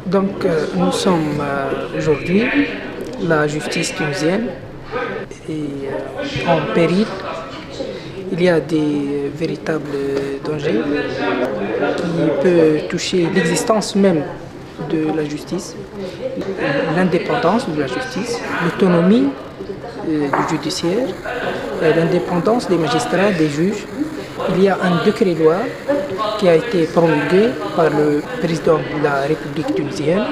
Nous sommes aujourd'hui, la justice tunisienne est en péril. Il y a des véritables dangers qui peuvent toucher l'existence même de la justice, l'indépendance de la justice, l'autonomie du judiciaire, l'indépendance des magistrats, des juges. Il y a un décret-loi qui a été promulgué par le président de la République tunisienne.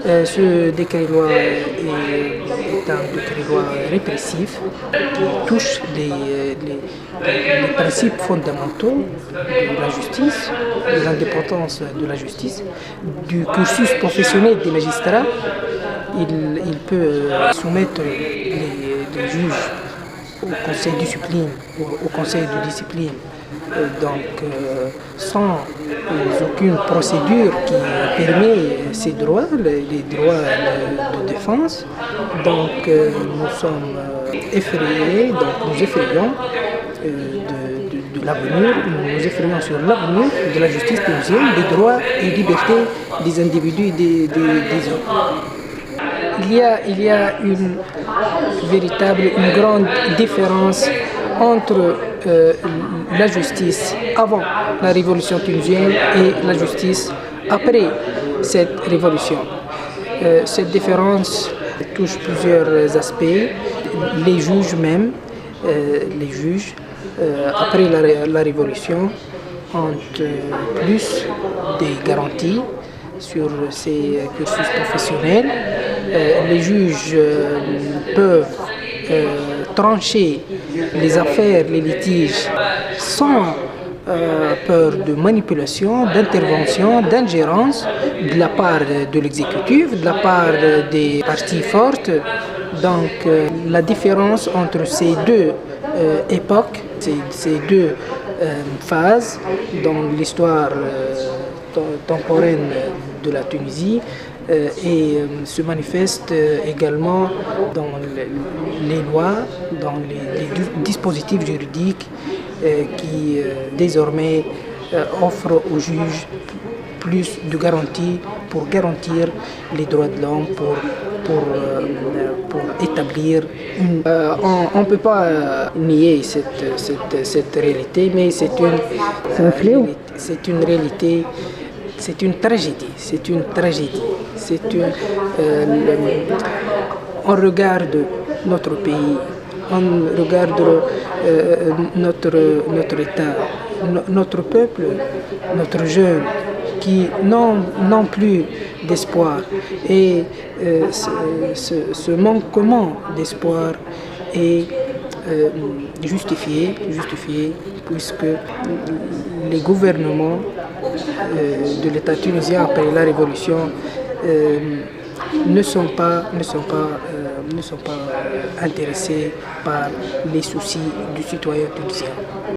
Ce décret-loi est un décret-loi répressif qui touche les principes fondamentaux de la justice, de l'indépendance de la justice, du cursus professionnel des magistrats. Il peut soumettre les juges au conseil de discipline, au conseil de discipline, sans aucune procédure qui permet ces droits, les droits de défense. Nous sommes effrayés, nous effrayons de l'avenir, nous effrayons sur l'avenir de la justice tunisienne, des droits et libertés des individus et des hommes. Il y a une grande différence entre la justice avant la révolution tunisienne et la justice après cette révolution. Cette différence touche plusieurs aspects. Les juges même, après la révolution, ont plus des garanties sur ces cursus professionnels. Les juges peuvent trancher les affaires, les litiges sans peur de manipulation, d'intervention, d'ingérence de la part de l'exécutif, de la part des parties fortes. La différence entre ces deux époques, ces deux phases dans l'histoire temporelle de la Tunisie se manifeste également dans les lois, dans les dispositifs juridiques qui désormais offrent aux juges plus de garanties pour garantir les droits de l'homme, pour établir une... on ne peut pas nier cette réalité, mais c'est une réalité. C'est une tragédie. On regarde notre pays, on regarde notre État, notre peuple, notre jeune, qui n'ont plus d'espoir. Et ce manquement d'espoir est justifié puisque les gouvernements de l'État tunisien après la révolution ne sont pas intéressés par les soucis du citoyen tunisien.